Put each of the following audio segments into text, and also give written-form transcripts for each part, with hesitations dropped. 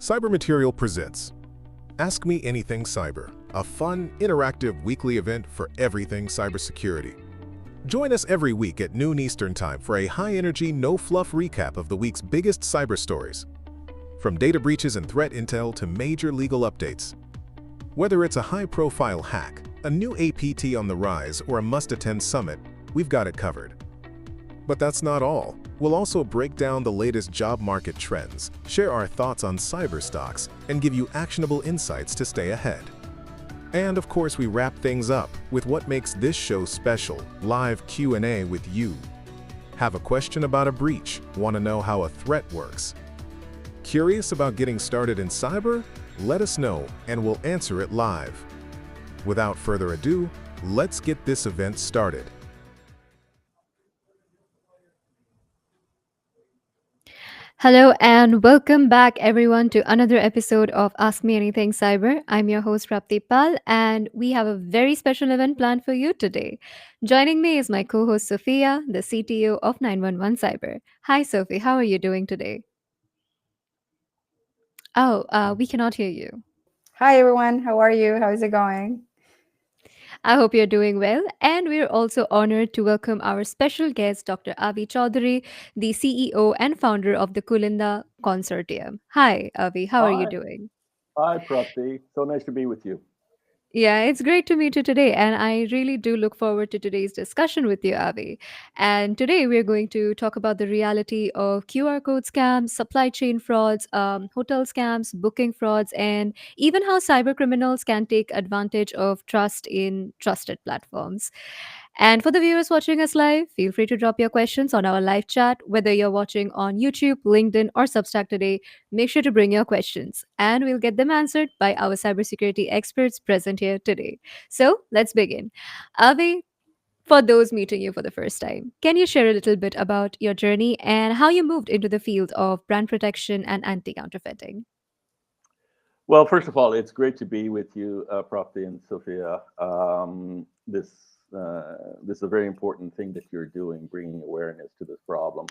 Cybermaterial presents Ask Me Anything Cyber, a fun, interactive weekly event for everything cybersecurity. Join us every week at noon Eastern Time for a high-energy, no-fluff recap of the week's biggest cyber stories. From data breaches and threat intel to major legal updates. Whether it's a high-profile hack, a new APT on the rise, or a must-attend summit, we've got it covered. But that's not all. We'll also break down the latest job market trends, share our thoughts on cyber stocks, and give you actionable insights to stay ahead. And of course, we wrap things up with what makes this show special, live Q&A with you. Have a question about a breach? Want to know how a threat works? Curious about getting started in cyber? Let us know and we'll answer it live. Without further ado, let's get this event started. Hello and welcome back everyone to another episode of Ask Me Anything Cyber. I'm your host Rapti Pal and we have a very special event planned for you today. Joining me is my co-host Sofia, the CTO of 911 Cyber. Hi Sophie, how are you doing today? Oh, we cannot hear you. Hi everyone, how are you? How is it going? I hope you're doing well. And we're also honored to welcome our special guest, Dr. Avi Chaudhuri, the CEO and founder of the Kulinda Consortium. Hi, Avi, how are you Hi, doing? hi, Prapti. So nice to be with you. Yeah, it's great to meet you today. And I really do look forward to today's discussion with you, Avi. And today we're going to talk about the reality of QR code scams, supply chain frauds, hotel scams, booking frauds, and even how cyber criminals can take advantage of trust in trusted platforms. And for the viewers watching us live, feel free to drop your questions on our live chat, whether you're watching on YouTube, LinkedIn, or Substack today. Make sure to bring your questions, and we'll get them answered by our cybersecurity experts present here today. So let's begin. Avi, for those meeting you for the first time, can you share a little bit about your journey and how you moved into the field of brand protection and anti counterfeiting? Well, first of all, it's great to be with you, Prapti and Sophia. This is a very important thing that you're doing, bringing awareness to this problem.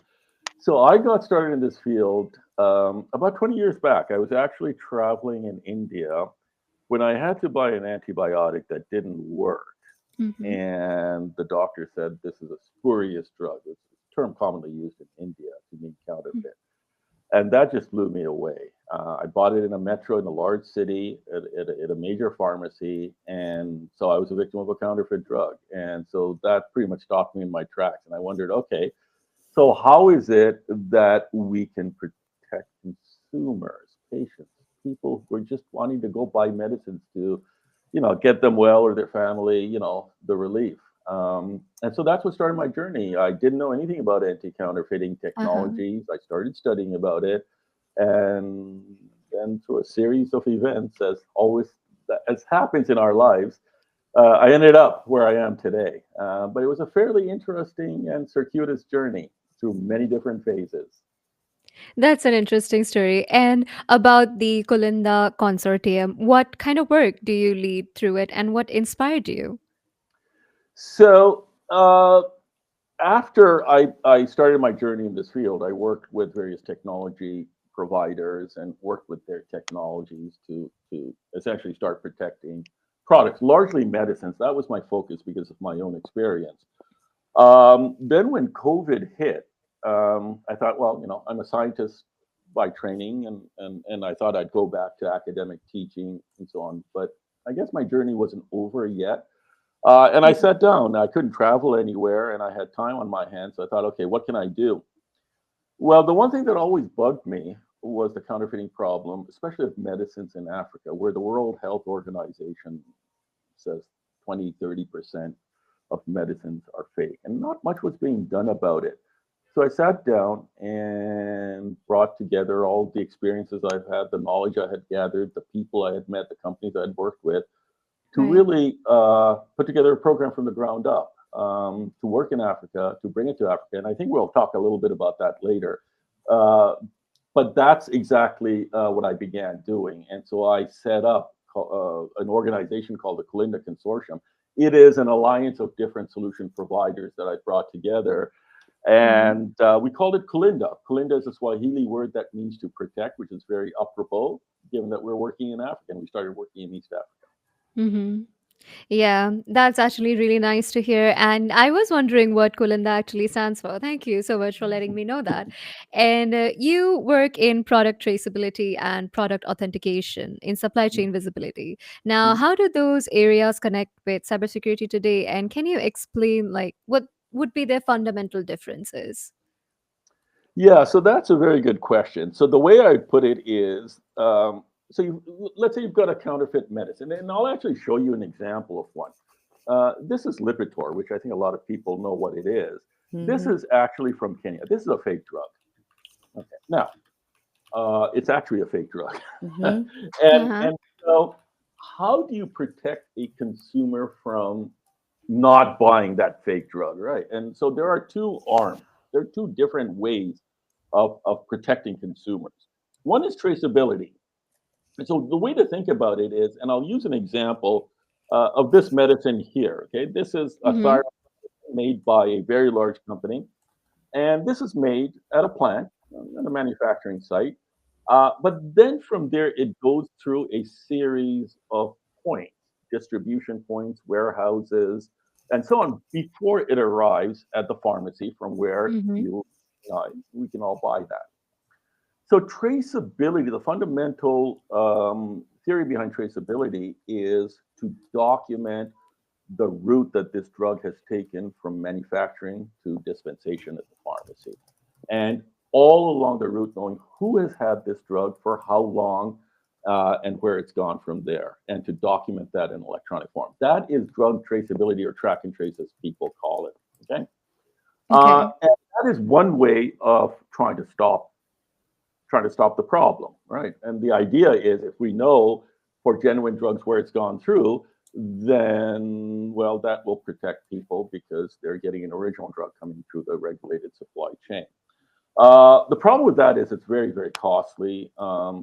So I got started in this field about 20 years back. I was actually traveling in India when I had to buy an antibiotic that didn't work. Mm-hmm. And the doctor said this is a spurious drug. It's a term commonly used in India to mean counterfeit. And that just blew me away. I bought it in a metro in a large city at a major pharmacy. And so I was a victim of a counterfeit drug. And so that pretty much stopped me in my tracks. And I wondered, okay, So how is it that we can protect consumers, patients, people who are just wanting to go buy medicines to, get them well or their family, the relief? And so that's what started my journey. I didn't know anything about anti-counterfeiting Uh-huh. technologies. I started studying about it, and then through a series of events, as happens in our lives, I ended up where I am today. But it was a fairly interesting and circuitous journey through many different phases. That's an interesting story. And about the Kulinda Consortium, what kind of work do you lead through it and what inspired you? So after I started my journey in this field, I worked with various technology providers and worked with their technologies to essentially start protecting products, largely medicines. That was my focus because of my own experience. Then when COVID hit, I thought, well, I'm a scientist by training, and I thought I'd go back to academic teaching and so on. But I guess my journey wasn't over yet. And I Mhm. sat down. I couldn't travel anywhere, and I had time on my hands. So I thought, okay, what can I do? Well, the one thing that always bugged me was the counterfeiting problem, especially of medicines in Africa, where the World Health Organization says 20, 30% of medicines are fake, and not much was being done about it. So I sat down and brought together all the experiences I've had, the knowledge I had gathered, the people I had met, the companies I had worked with, to Right. really put together a program from the ground up, to work in Africa, to bring it to Africa. And I think we'll talk a little bit about that later. Uh, but that's exactly what I began doing. And so I set up an organization called the Kalinda Consortium. It is an alliance of different solution providers that I brought together. Mhm. And we called it Kalinda. Kalinda is a Swahili word that means to protect, which is very apropos, given that we're working in Africa and we started working in East Africa. Mhm. Yeah, that's actually really nice to hear. And I was wondering what Kulinda actually stands for. Thank you so much for letting me know that. And you work in product traceability and product authentication in supply chain visibility. Now, Mhm. how do those areas connect with cybersecurity today? And can you explain like what would be their fundamental differences? Yeah, so that's a very good question. So the way I put it is, let's say you've got a counterfeit medicine, and I'll actually show you an example of one. This is Lipitor, which I think a lot of people know what it is. This Hmm. is actually from Kenya. This is a fake drug. Okay, now it's actually a fake drug, Hmm. Uh-huh. and so how do you protect a consumer from not buying that fake drug, right? And so there are two arms. There are two different ways of protecting consumers. One is traceability. And so the way to think about it is, and I'll use an example of this medicine here. Okay, this is a Mm-hmm. thyroid made by a very large company, and this is made at a plant, at a manufacturing site. But then from there, it goes through a series of points, distribution points, warehouses, and so on, before it arrives at the pharmacy from where Mm-hmm. we can all buy that. So traceability, the fundamental theory behind traceability is to document the route that this drug has taken from manufacturing to dispensation at the pharmacy. And all along the route, knowing who has had this drug for how long and where it's gone from there, and to document that in electronic form. That is drug traceability, or track and trace as people call it. Okay. Okay. And that is one way of trying to stop the problem, right? And the idea is, if we know for genuine drugs where it's gone through, then, well, that will protect people because they're getting an original drug coming through the regulated supply chain. The problem with that is it's very, very costly.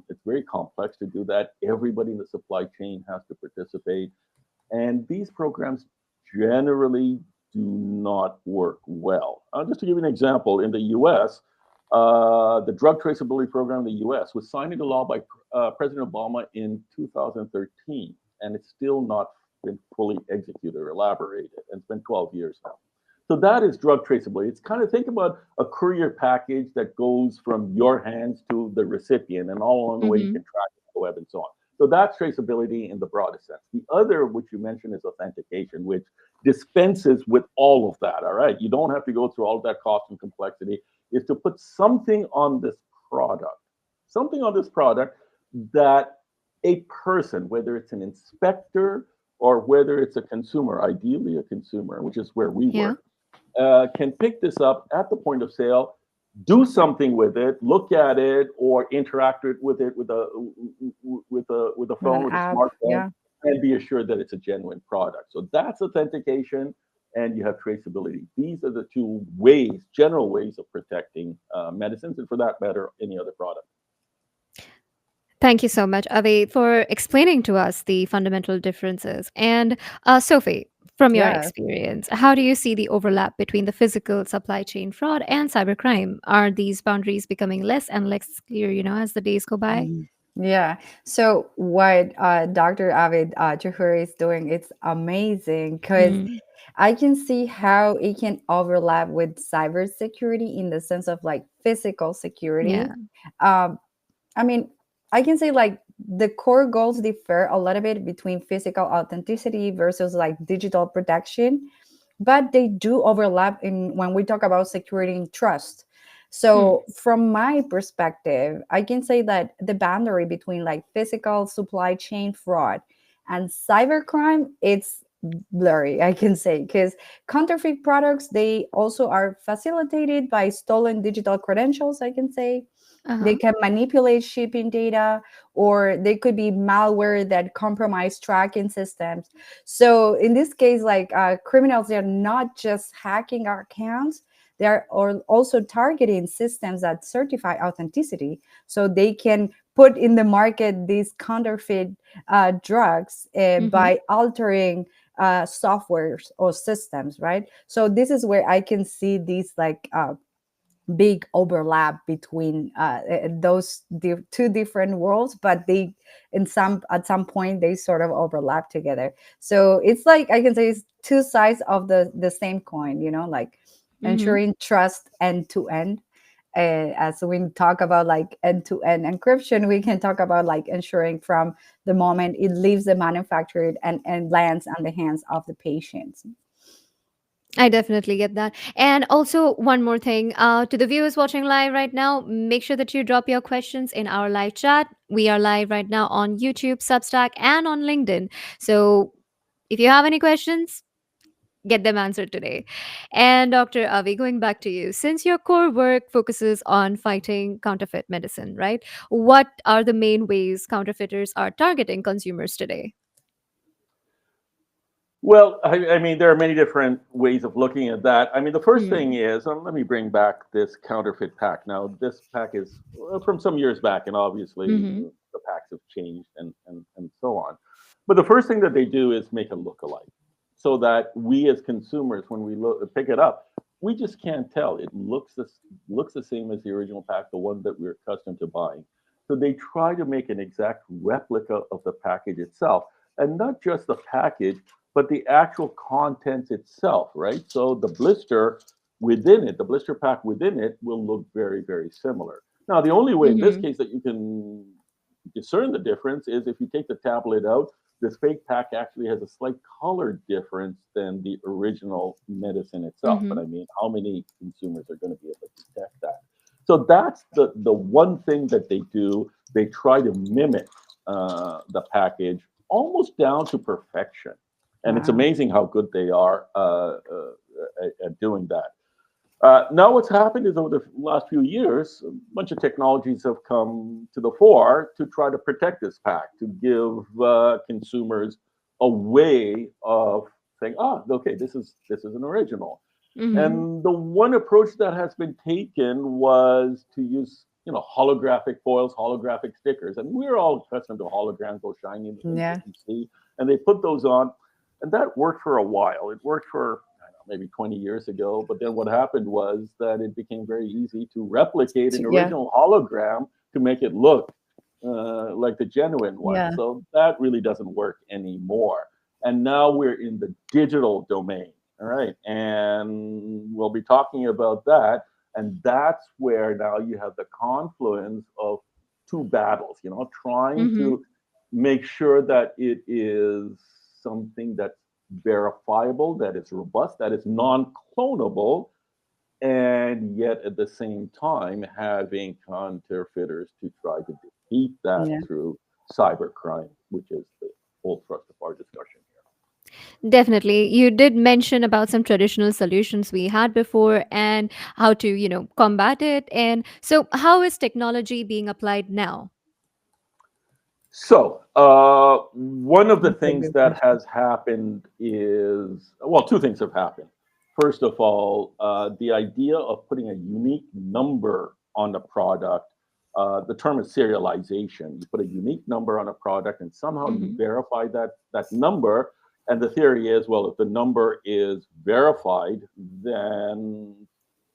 It's very complex to do that. Everybody in the supply chain has to participate. And these programs generally do not work well. Just to give you an example, in the US, the drug traceability program in the US was signed into law by President Obama in 2013, and it's still not been fully executed or elaborated. And it's been 12 years now. So that is drug traceability. It's kind of, think about a courier package that goes from your hands to the recipient, and all along the way you Mm-hmm. can track it on the web and so on. So that's traceability in the broadest sense. The other, which you mentioned, is authentication, which dispenses with all of that. All right. You don't have to go through all of that cost and complexity, is to put something on this product that a person, whether it's an inspector or whether it's a consumer, ideally a consumer, which is where we Yeah. work, can pick this up at the point of sale, do something with it, look at it, or interact with it with a With phone, an with a app. smartphone, Yeah. and be assured that it's a genuine product. So that's authentication, and you have traceability. These are the two ways, general ways of protecting medicines, and for that matter, any other product. Thank you so much, Avi, for explaining to us the fundamental differences. And Sophie, from your Yeah. experience, how do you see the overlap between the physical supply chain fraud and cybercrime? Are these boundaries becoming less and less clear, as the days go by? Mhm. Yeah. So what Dr. Avid Chaudhuri is doing, it's amazing because Mm, I can see how it can overlap with cybersecurity in the sense of like physical security. yeah. Um, I mean, I can say like the core goals differ a little bit between physical authenticity versus like digital protection, but they do overlap in when we talk about security and trust. Mm, So from my perspective, I can say that the boundary between like physical supply chain fraud and cybercrime, it's blurry, I can say, because counterfeit products, they also are facilitated by stolen digital credentials, I can say. They uh-huh. can manipulate shipping data, or they could be malware that compromise tracking systems. So in this case, like criminals, they're not just hacking our accounts, they're also targeting systems that certify authenticity, so they can put in the market these counterfeit drugs Mm-hmm. by altering softwares or systems, right? So this is where I can see these like big overlap between those two different worlds, but they in some at some point they sort of overlap together. So it's like I can say it's two sides of the same coin, like Mm-hmm. ensuring trust end to end. As we talk about like end to end encryption, we can talk about like ensuring from the moment it leaves the manufacturer and lands on the hands of the patients. I definitely get that. And also, one more thing to the viewers watching live right now, make sure that you drop your questions in our live chat. We are live right now on YouTube, Substack, and on LinkedIn. So, if you have any questions, get them answered today. And Dr. Avi, going back to you, since your core work focuses on fighting counterfeit medicine, right? What are the main ways counterfeiters are targeting consumers today? Well, I mean, there are many different ways of looking at that. I mean, the first thing Hmm. is, let me bring back this counterfeit pack. Now, this pack is from some years back, and obviously Hmm. the packs have changed and so on. But the first thing that they do is make a look-alike, so that we as consumers, when we pick it up, we just can't tell. It looks the same as the original pack, the one that we're accustomed to buying. So they try to make an exact replica of the package itself, and not just the package but the actual content itself, right? So the blister within it, the blister pack within it will look very, very similar. Now, the only way in this Hmm. case that you can discern the difference is if you take the tablet out, this fake pack actually has a slight color difference than the original medicine itself. But Hmm. I mean, how many consumers are going to be able to detect that? So that's the one thing that they do. They try to mimic the package almost down to perfection, and it's Wow. amazing how good they are at doing that. Now, what's happened is over the last few years, a bunch of technologies have come to the fore to try to protect this pack, to give consumers a way of saying, "Ah, okay, this is an original." Hmm. And the one approach that has been taken was to use, holographic foils, holographic stickers, and we're all accustomed to holograms, those shiny things that Yeah. you see, and they put those on, and that worked for a while. It worked for I don't know, maybe 20 years ago, but then what happened was that it became very easy to replicate an Yeah. original hologram to make it look like the genuine one. Yeah. So that really doesn't work anymore. And now we're in the digital domain. All right. And we'll be talking about that. And that's where now you have the confluence of two battles, trying Hmm. to make sure that it is something that's verifiable, that is robust, that is non-clonable, and yet at the same time having counterfeiters to try to defeat that Yeah. through cybercrime, which is the whole thrust of our discussion Definitely. You did mention about some traditional solutions we had before and how to, combat it. And so, how is technology being applied now? So, one of the That's a things good that question. has happened is, well, two things have happened. First of all, the idea of putting a unique number on the product, the term is serialization. You put a unique number on a product and somehow you Hmm. verify that number. And the theory is, well, if the number is verified, then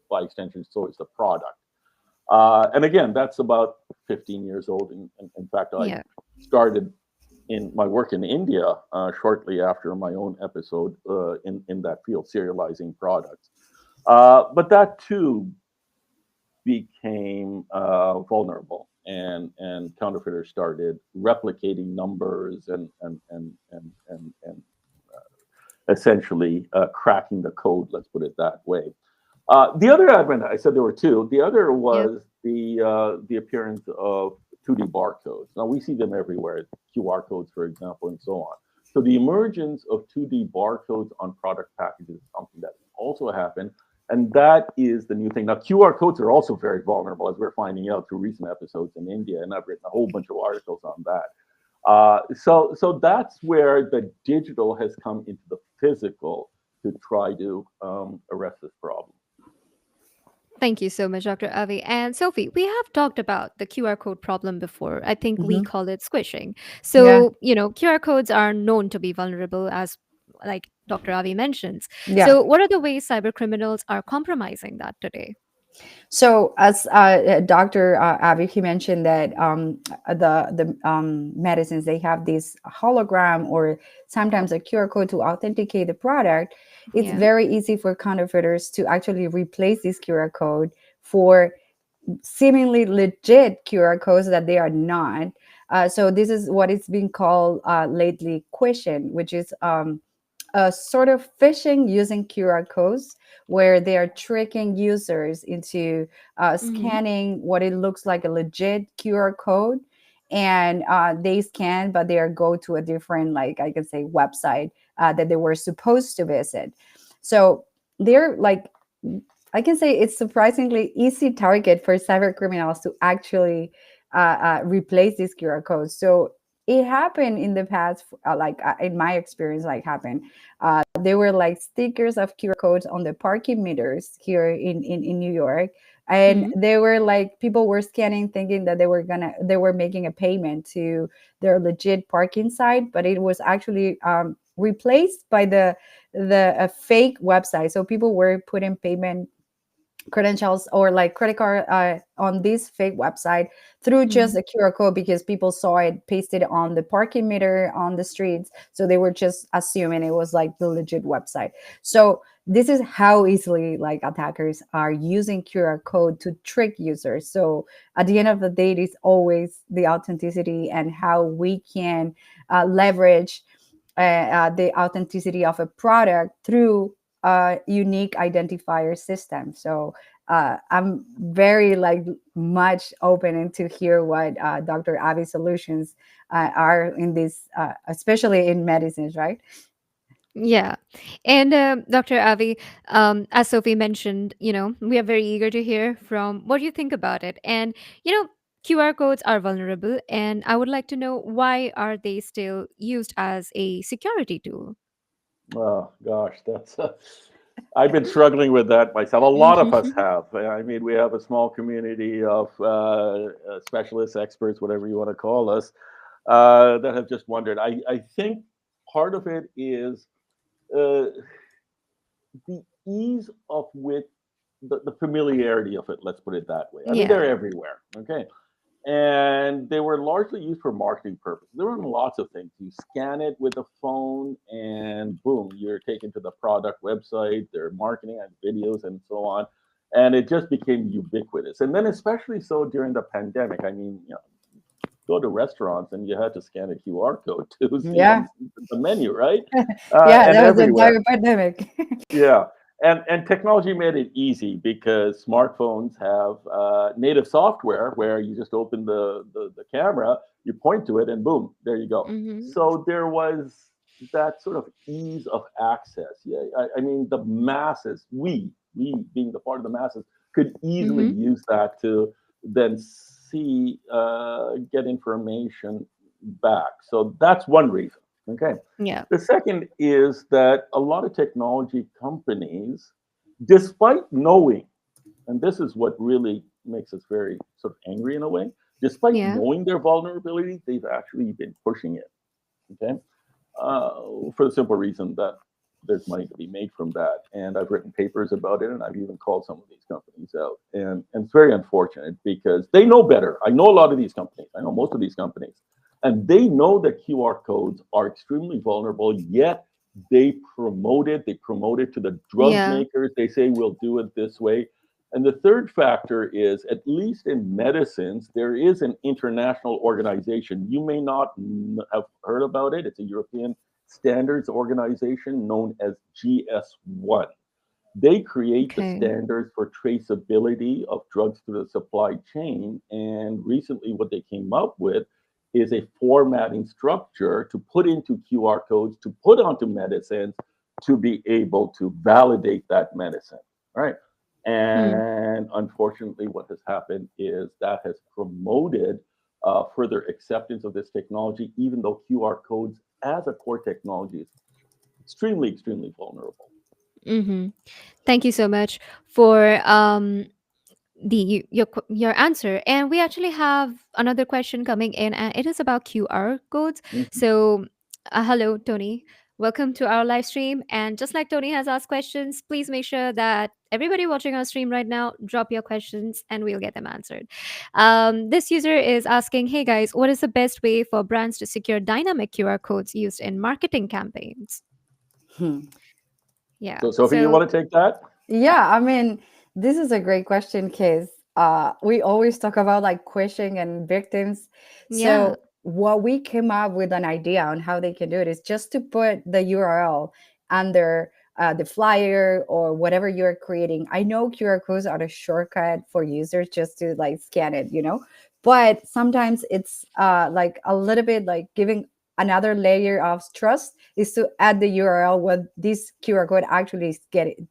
by extension, so is the product. And again, that's about 15 years old. In fact, I Yeah. started in my work in India shortly after my own episode in that field, serializing products. But that too became vulnerable, and counterfeiters started replicating numbers and essentially cracking the code. Let's put it that way. The other advent, I said there were two. The other Yeah. was the appearance of 2D barcodes. Now we see them everywhere, QR codes, for example, and so on. So the emergence of 2D barcodes on product packages is something that also happened, and that is the new thing. Now QR codes are also very vulnerable, as we're finding out through recent episodes in India, and I've written a whole bunch of articles on that. So that's where the digital has come into the physical to try to arrest this problem. Thank you so much, Dr. Avi. And Sophie, we have talked about the QR code problem before. I think we Hmm. call it squishing. Yeah. So, QR codes are known to be vulnerable, as like Dr. Avi mentions. Yeah. So, what are the ways cyber criminals are compromising that today? So, as Dr. Avi, he mentioned that the medicines, they have this hologram or sometimes a QR code to authenticate the product. It's Yeah. very easy for counterfeiters to actually replace this QR code for seemingly legit QR codes that they are not. So this is what it's been called lately question, which is a sort of phishing using QR codes, where they are tricking users into Hmm. scanning what it looks like a legit QR code. And they scan, but they are go to a different, like I can say, website that they were supposed to visit. So they're like, I can say it's surprisingly easy target for cyber criminals to actually replace these QR codes. So it happened in the past, in my experience, like happened. There were like stickers of QR codes on the parking meters here in New York. And Hmm. they were like, people were scanning thinking that they were making a payment to their legit parking site, but it was actually replaced by the fake website. So people were putting payment credentials or like credit card on this fake website through just Hmm. a QR code, because people saw it pasted on the parking meter on the streets. So they were just assuming it was like the legit website. So this is how easily like attackers are using QR code to trick users. So at the end of the day, it is always the authenticity and how we can leverage the authenticity of a product through a unique identifier system. So I'm very like much open to hear what Dr. Avi's solutions are in this, especially in medicines, right? Yeah. And Dr. Avi, as Sophie mentioned, we are very eager to hear from what you think about it. And, QR codes are vulnerable, and I would like to know, why are they still used as a security tool? Oh gosh, that's I've been struggling with that myself. A lot of us have. I mean, we have a small community of specialists, experts, whatever you want to call us, that have just wondered. I think part of it is uh, the ease of which the familiarity of it. Let's put it that way. I mean, Yeah. they're everywhere. Okay, and they were largely used for marketing purposes. There were lots of things. You scan it with a phone, and boom, you're taken to the product website. They're marketing and videos and so on, and it just became ubiquitous. And then, especially so during the pandemic. I mean, go to restaurants and you had to scan a QR code to see Yeah. the menu, right? Yeah, And that was the everywhere. entire pandemic. Yeah. And technology made it easy because smartphones have native software where you just open the camera, you point to it, and boom, there you go. Mm-hmm. So there was that sort of ease of access. Yeah, I mean, the masses, we being the part of the masses, could easily Mm-hmm. use that to then see, get information back. So that's one reason. Okay. Yeah. The second is that a lot of technology companies, despite knowing, and this is what really makes us very sort of angry in a way, despite Yeah. knowing their vulnerability, they've actually been pushing it. Okay. For the simple reason that there's money to be made from that. And I've written papers about it, and I've even called some of these companies out. And it's very unfortunate because they know better. I know a lot of these companies, I know most of these companies, and they know that QR codes are extremely vulnerable, yet they promote it to the drug Yeah. makers. They say, we'll do it this way. And the third factor is, at least in medicines, there is an international organization. You may not have heard about it. It's a European standards organization known as GS1. They create the Okay. standards for traceability of drugs through the supply chain. And recently, what they came up with is a formatting structure to put into QR codes, to put onto medicines, to be able to validate that medicine. Right. Hmm. And unfortunately, what has happened is that has promoted further acceptance of this technology, even though QR codes as a core technology is extremely, extremely vulnerable. Mm-hmm. Thank you so much for your answer. And we actually have another question coming in, and it is about QR codes. Mhm. So hello, Tony, welcome to our live stream. And just like Tony has asked questions, please make sure that everybody watching our stream right now drop your questions and we'll get them answered. This user is asking, hey guys, what is the best way for brands to secure dynamic QR codes used in marketing campaigns? Hmm. Yeah, So, Sophie, you so want to take that? Yeah, I mean, this is a great question because we always talk about like quishing and victims. yeah. So what we came up with an idea on how they can do it is just to put the URL under the flyer or whatever you're creating. I know QR codes are a shortcut for users just to like scan it, but sometimes it's like a little bit like giving another layer of trust is to add the URL what this QR code actually is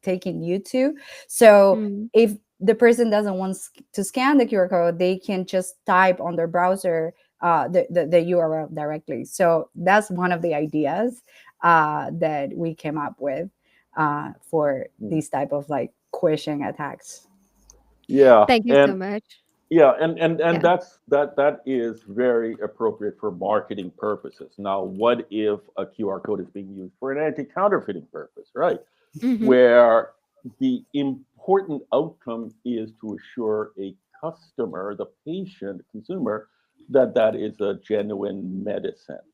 taking you to. So Mm, if the person doesn't want to scan the QR code, they can just type on their browser the URL directly. So that's one of the ideas that we came up with for Mm. these type of like quishing attacks. Yeah, thank you so and much. yeah, and Yeah. that is very appropriate for marketing purposes. Now, what if a QR code is being used for an anti-counterfeiting purpose, right? Mm-hmm. Where the important outcome is to assure a customer, the patient, consumer, that that is a genuine medicine.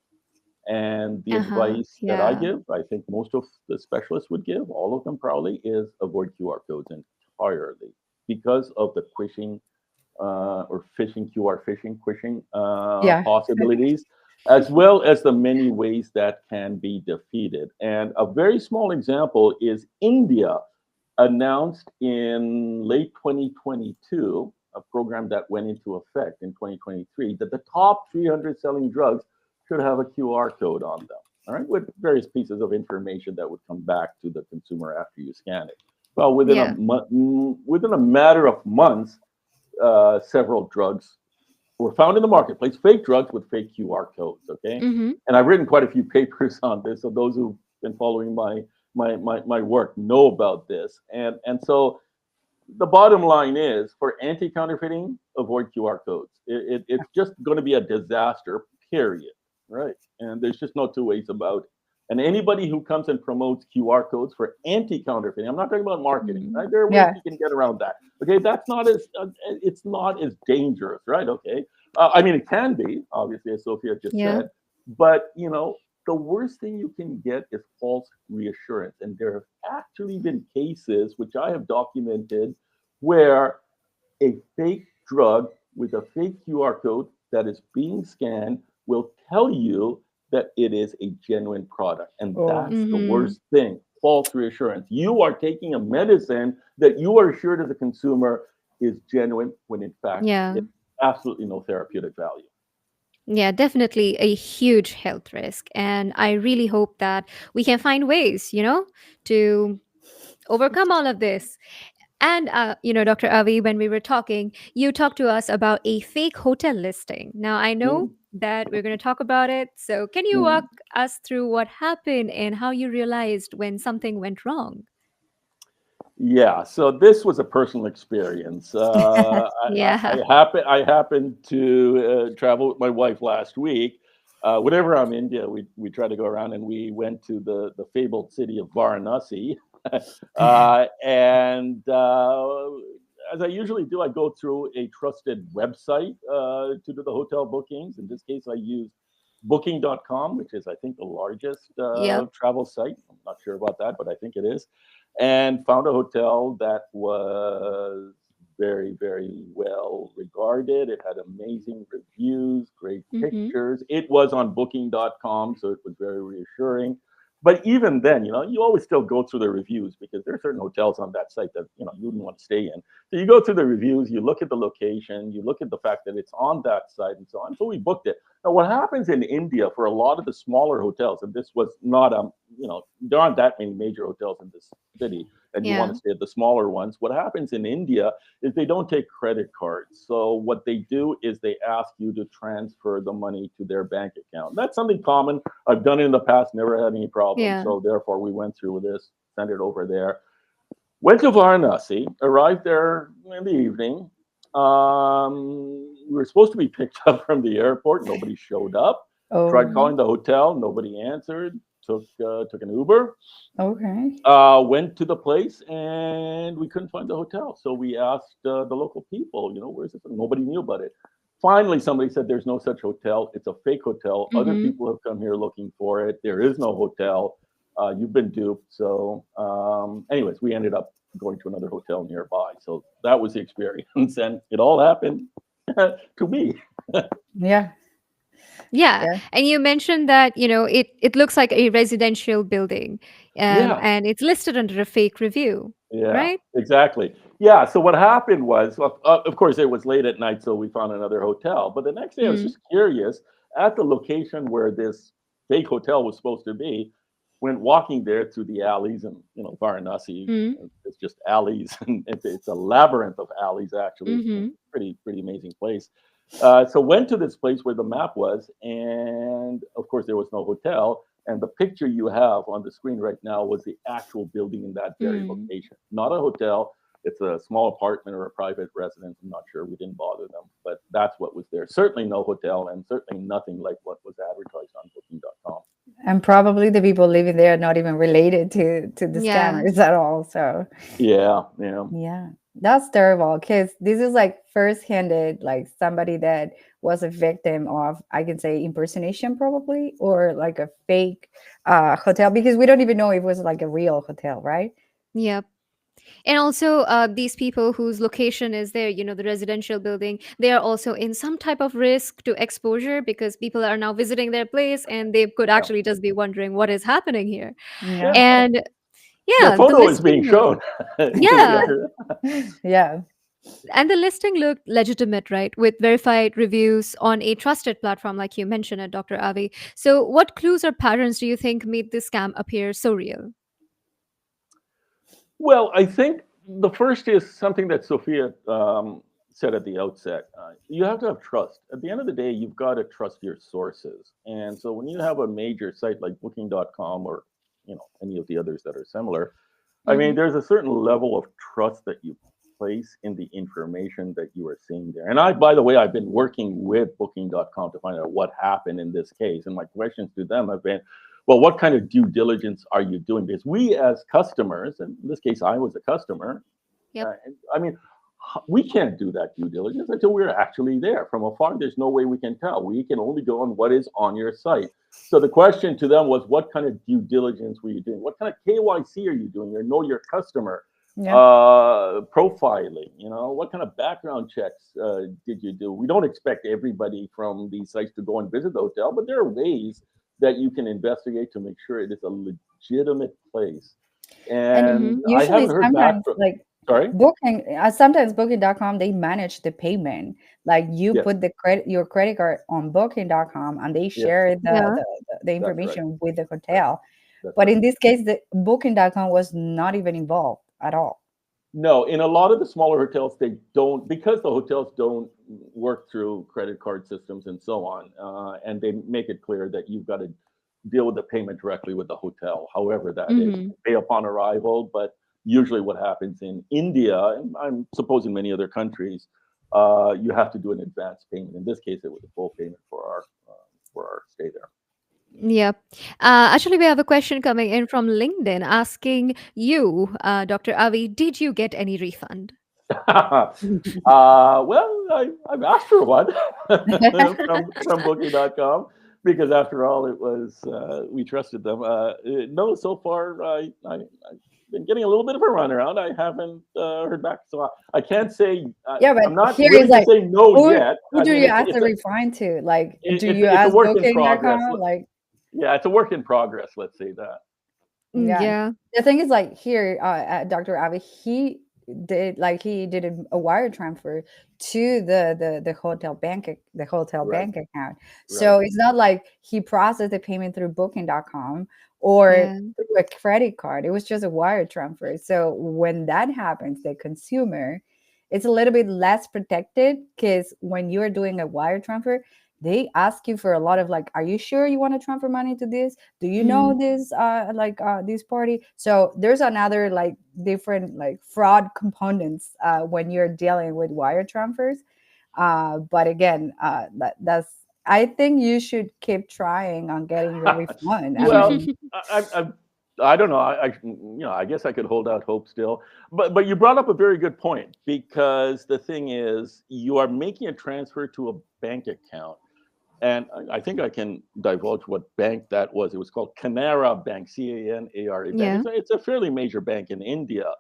And the Uh-huh. advice that I Yeah. give, I think most of the specialists would give, all of them probably, is avoid QR codes entirely because of the quishing or phishing, QR phishing, quishing Yeah. possibilities, as well as the many ways that can be defeated. And a very small example is India announced in late 2022, a program that went into effect in 2023, that the top 300 selling drugs should have a QR code on them, all right, with various pieces of information that would come back to the consumer after you scan it. Well, Yeah. within a matter of months, several drugs were found in the marketplace, fake drugs with fake QR codes. Okay, Mm-hmm. and I've written quite a few papers on this, so those who've been following my work know about this. And so the bottom line is, for anti-counterfeiting, avoid QR codes. It's just going to be a disaster, period. Right? And there's just no two ways about it. And anybody who comes and promotes QR codes for anti-counterfeiting, I'm not talking about marketing. Mm-hmm. Right? There are ways Yeah. you can get around that. Okay, that's not as it's not as dangerous, right? Okay, I mean it can be, obviously, as Sophia just Yeah. said, but the worst thing you can get is false reassurance. And there have actually been cases, which I have documented, where a fake drug with a fake QR code that is being scanned will tell you that it is a genuine product. And Oh, that's the Mm-hmm. worst thing, false reassurance. You are taking a medicine that you are assured as a consumer is genuine when in fact Yeah. it has absolutely no therapeutic value. Yeah, definitely a huge health risk. And I really hope that we can find ways, to overcome all of this. And, Dr. Avi, when we were talking, you talked to us about a fake hotel listing. Now, I know Mm, that we're going to talk about it. So, can you walk mm. us through what happened and how you realized when something went wrong? Yeah, so this was a personal experience. Yeah. I happened to travel with my wife last week. Whenever I'm in India, we try to go around, and we went to the fabled city of Varanasi. And as I usually do, I go through a trusted website to do the hotel bookings. In this case, I used Booking.com, which is, I think, the largest Yep. travel site. I'm not sure about that, but I think it is, and found a hotel that was very, very well regarded. It had amazing reviews, great Mm-hmm. pictures. It was on Booking.com, so it was very reassuring. But even then, you always still go through the reviews because there are certain hotels on that site that you wouldn't want to stay in. So you go through the reviews, you look at the location, you look at the fact that it's on that site, and so on. So we booked it. Now, what happens in India for a lot of the smaller hotels, and this was not there aren't that many major hotels in this city, and you want Yeah. to stay at the smaller ones. What happens in India is they don't take credit cards. So what they do is they ask you to transfer the money to their bank account. That's something common. I've done it in the past, never had any problems. Yeah. So therefore, we went through with this, sent it over there. Went to Varanasi, arrived there in the evening. We were supposed to be picked up from the airport. Nobody showed up. Tried oh, calling the hotel. Nobody answered. Took an Uber. okay. Went to the place, and we couldn't find the hotel. So we asked the local people, where's it? Nobody knew about it. Finally, somebody said there's no such hotel. It's a fake hotel. Other Mm-hmm. people have come here looking for it. There is no hotel. You've been duped. So, anyways, we ended up going to another hotel nearby. So that was the experience, and it all happened to me. Yeah, Yeah. yeah. And you mentioned that, it looks like a residential building, Yeah. and it's listed under a fake review, Yeah, right? exactly. Yeah, so what happened was, well, of course, it was late at night, so we found another hotel. But the next day, I was Mm. just curious at the location where this fake hotel was supposed to be. Went walking there through the alleys, and Varanasi, Mm. it's just alleys, and it's a labyrinth of alleys. Actually, it's a Mm-hmm. pretty amazing place. So went to this place where the map was, and of course, there was no hotel. And the picture you have on the screen right now was the actual building in that very Mm. location, not a hotel. It's a small apartment or a private residence. I'm not sure. We didn't bother them, but that's what was there. Certainly no hotel, and certainly nothing like what was advertised on Booking.com. And probably the people living there are not even related to the Yeah. scammers at all. So Yeah, yeah. yeah, that's terrible because this is like first-handed, like somebody that was a victim of, I can say, impersonation probably, or like a fake hotel, because we don't even know if it was like a real hotel, right? Yep. And also, these people whose location is there, the residential building, they are also in some type of risk to exposure because people are now visiting their place and they could Yeah, actually just be wondering what is happening here. Yeah. yeah. And Their yeah, the photo is being listing looked, shown. yeah, Yeah. and the listing looked legitimate, right? With verified reviews on a trusted platform, like you mentioned it, Dr. Avi. So, what clues or patterns do you think made this scam appear so real? Well, I think the first is something that Sophia said at the outset. You have to have trust. At the end of the day, you've got to trust your sources. And so when you have a major site like Booking.com or any of the others that are similar, I mean, Mm-hmm. there's a certain level of trust that you place in the information that you are seeing there. And by the way, I've been working with Booking.com to find out what happened in this case. And my questions to them have been, well, what kind of due diligence are you doing? Because we as customers, and in this case, I was a customer, Yep. I mean, we can't do that due diligence until we're actually there. From afar, there's no way we can tell. We can only go on what is on your site. So the question to them was, what kind of due diligence were you doing? What kind of KYC are you doing? Or know your customer. Yeah. profiling. What kind of background checks did you do? We don't expect everybody from these sites to go and visit the hotel, but there are ways that you can investigate to make sure it is a legitimate place. And And Mm-hmm. I usually haven't heard back sometimes from. like Sorry. sometimes booking.com, they manage the payment. Like you Yes. put your credit card on booking.com and they Yes. share Yeah. the That's right. information with the Right. hotel. That's But right. in this case, the booking.com was not even involved at all. No, in a lot of the smaller hotels, they don't, because the hotels don't work through credit card systems and so on, and they make it clear that you've got to deal with the payment directly with the hotel, however that is. Mm-hmm. Pay upon arrival, but usually what happens in India, and I'm supposing many other countries, you have to do an advance payment. In this case, it was a full payment for our stay there. Yeah. Actually, we have a question coming in from LinkedIn asking you, Dr. Avi, did you get any refund? Well, I've asked for one from Booking.com because, after all, it was we trusted them. No, so far I've been getting a little bit of a runaround. I haven't heard back, so I can't say. Yeah, but I'm not here is willing to like, say no who yet. who I do mean, you it's ask it's to a refine to? Like, it, do it's you it's a ask work in progress. booking.com? Like, Yeah, it's a work in progress. Let's say that. yeah. Yeah. The thing is, like here, Dr. Avi, he did a wire transfer to the hotel Right, bank account. right. So it's not like he processed the payment through booking.com or Yeah. through a credit card. It was just a wire transfer. So when that happens, the consumer, it's a little bit less protected because when you're doing a wire transfer, they ask you for a lot of like, are you sure you want to transfer money to this? Do you Mm-hmm. know this this party? So there's another like different like fraud components when you're dealing with wire transfers. But again, that's I think you should keep trying on getting your refund. I Well, mean, I don't know. I guess I could hold out hope still. But you brought up a very good point, because the thing is, you are making a transfer to a bank account, and I think I can divulge what bank that was. It was called Canara Bank, Canara Bank. Yeah. It's a fairly major bank in India.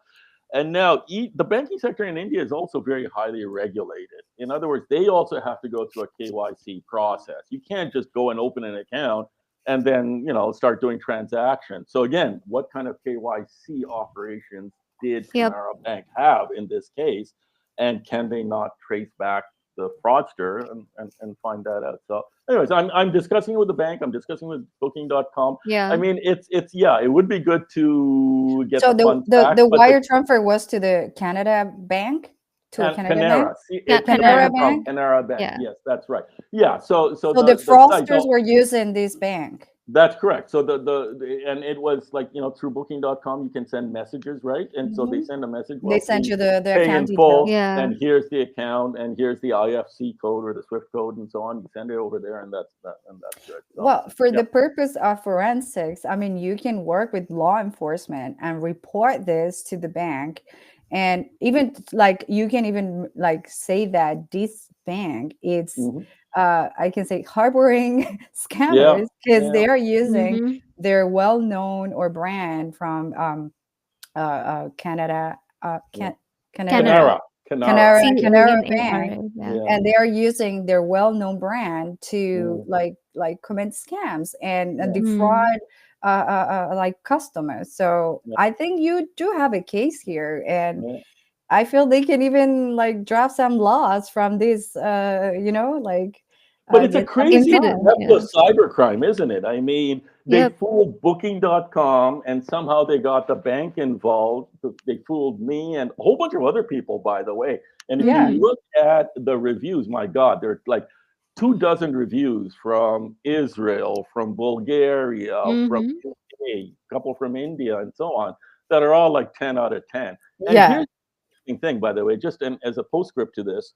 And now the banking sector in India is also very highly regulated. In other words, they also have to go through a KYC process. You can't just go and open an account and then start doing transactions. So again, what kind of KYC operations did Yep. Canara Bank have in this case, and can they not trace back the fraudster and find that out? So, anyways, I'm discussing it with the bank. I'm discussing with Booking.com. I Yeah. mean, it's yeah, it would be good to get so the the funds the, back, the but wire transfer was to the Canada bank, to a Canada bank, Canara, it's the Canara. Canara parent of bank. Canara Bank. Yeah. Yes, that's right. Yeah, so So the the site. fraudsters were using this bank. That's correct. So and it was like, through Booking.com, you can send messages, right? And so they Mhm. send a message, They well, sent please you the pay account in details. full, Yeah. and here's the account, and here's the IFC code or the SWIFT code, and so on. You send it over there, and that's good. So Well, for yeah, the purpose of forensics, I mean, you can work with law enforcement and report this to the bank. And even like you can even like say that this bank is hmm I can say harboring yeah, scammers because yeah, they are using Mm-hmm. their well-known or brand from Canada, yeah. Canadian Canara. Canara. Canara Canara. Bank, Yeah. Yeah. and they are using their well-known brand to Mm, like commit scams and yeah, Mm. defraud like customers. So yeah, I think you do have a case here, and yeah. I feel they can even like draft some laws from this, like But it's a get some crazy Incident. refund. level Yeah. of cybercrime, isn't it? I mean, they Yep. fooled Booking.com, and somehow they got the bank involved. They fooled me and a whole bunch of other people, by the way. And if you Yeah, Mm-hmm. look at the reviews, my God, there are like 2 dozen reviews from Israel, from Bulgaria, from Mm-hmm. UK, a couple from India, and so on, that are all like 10 out of 10. And yeah, here's the interesting thing, by the way, just as a postscript to this,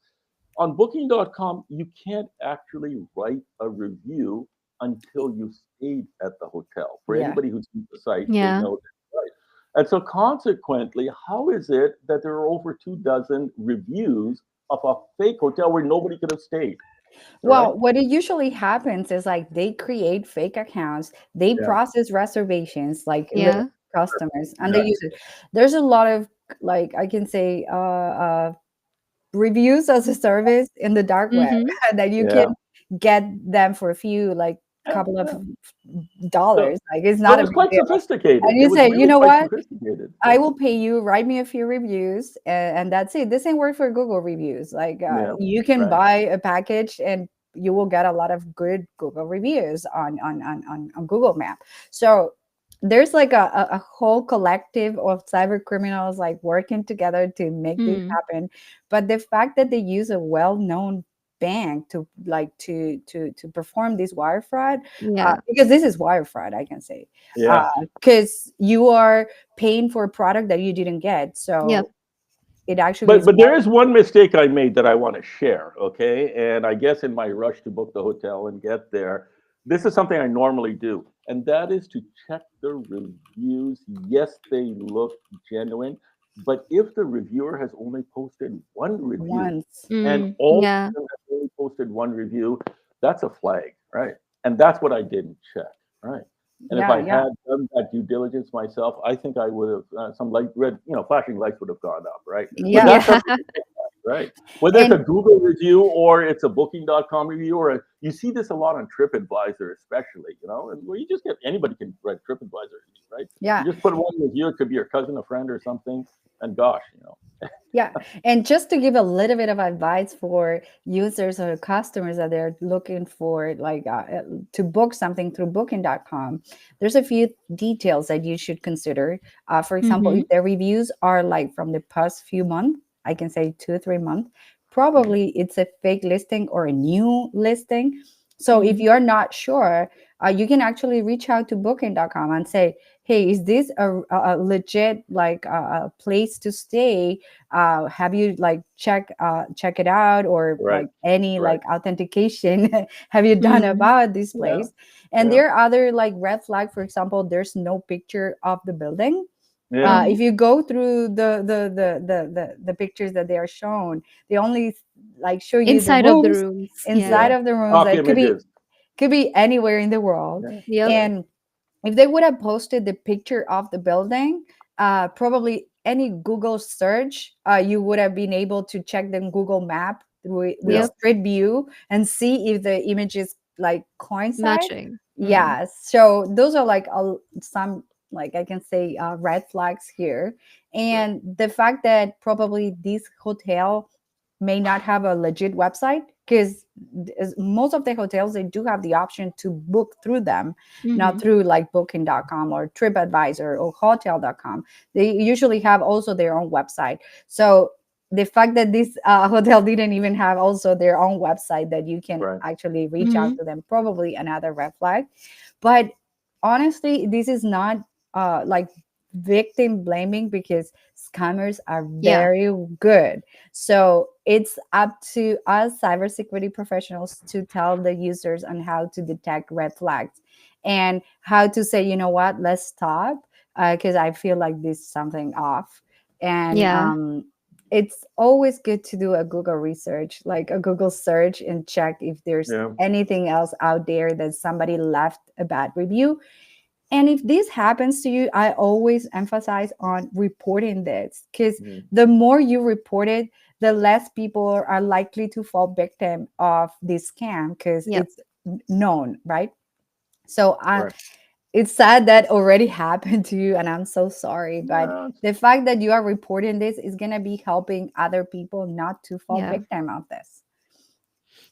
on Booking.com, you can't actually write a review until you stayed at the hotel. For yeah. anybody who's used the site, they Yeah. know that, right? And so, consequently, how is it that there are over 2 dozen reviews of a fake hotel where nobody could have stayed? All right? Well, what it usually happens is like they create fake accounts, they Yeah. process reservations like literally Yeah. customers, and they Yeah. use it. There's a lot of like I can say reviews as a service in the dark web Mm-hmm. that you Yeah. can get them for a few like Yeah. couple of Yeah. So, dollars. Like it's so not it a was big quite deal. sophisticated. And It you was say, you really know quite what? sophisticated. I will pay you, write me a few reviews, and that's it. This ain't work for Google reviews. Like Yeah. you can Right. buy a package and you will get a lot of good Google reviews on Google Map. So there's like a whole collective of cyber criminals like working together to make this Mm. happen. But the fact that they use a well-known bank to like to perform this wire fraud, Yeah. because this is wire fraud, I can say, Yeah. because you are paying for a product that you didn't get. Yeah. So it actually But is there is one mistake I made that I want to share, okay? And I guess in my rush to book the hotel and get there, this is something I normally do, and that is to check the reviews. Yes, they look genuine, but if the reviewer has only posted one review once. and Mm. all Yeah. of them have only posted one review, that's a flag, right? And that's what I didn't check, right? And if Yeah, I yeah, had done that due diligence myself, I think I would have some light red, flashing lights would have gone up, right? But yeah. that's Yeah. something to think about, right? Whether it's a And Google review or it's a Booking.com review, you see this a lot on TripAdvisor, especially, and where you just get anybody can write TripAdvisor, right? yeah, You just put one review. It could be your cousin, a friend, or something, and gosh, yeah. And just to give a little bit of advice for users or customers that they're looking for, like to book something through booking.com, there's a few details that you should consider. For example, Mm-hmm. if the reviews are like from the past few months, I can say 2 or 3 months, Mhm. probably it's a fake listing or a new listing. So if Mm-hmm. you're not sure, you can actually reach out to booking.com and say, hey, is this a legit like a place to stay? Have you like check it out, or Right, like any right, like authentication have you done Mm. about this yeah, place? And yeah, there are other like red flag. For example, there's no picture of the building. yeah, If you go through the pictures that they are shown, they only like show you the Inside of the rooms rooms. Yeah. inside yeah. of the rooms. Stock It images. could be anywhere in the world. Yeah, Yep. right. And if they would have posted the picture of the building, probably any Google search, you would have been able to check the Google map with Yeah, Yep. Street View and see if the images like coincide. Matching. Mm. Yeah, so those are like some, like I can say, red flags here. sure. And the fact that probably this hotel may not have a legit website, because most of the hotels, they do have the option to book through them, Mm-hmm. not through like booking.com or TripAdvisor or hotel.com. They usually have also their own website. So the fact that this hotel didn't even have also their own website that you can Right. actually reach out Mm-hmm. to them, probably another red flag. But honestly, this is not like victim blaming, because scammers are Yeah. very good. So it's up to us cybersecurity professionals to tell the users on how to detect red flags and how to say, you know what, let's stop, because I feel like this is something off. And Yeah. it's always good to do a Google research, like a Google search, and check if there's Yeah. anything else out there that somebody left a bad review. And if this happens to you, I always emphasize on reporting this, because Mhm. the more you report it, the less people are likely to fall victim of this scam, because Yep. it's known, right? So Right. it's sad that already happened to you, and I'm so sorry. But Yeah, the fact that you are reporting this is going to be helping other people not to fall Yeah. victim of this.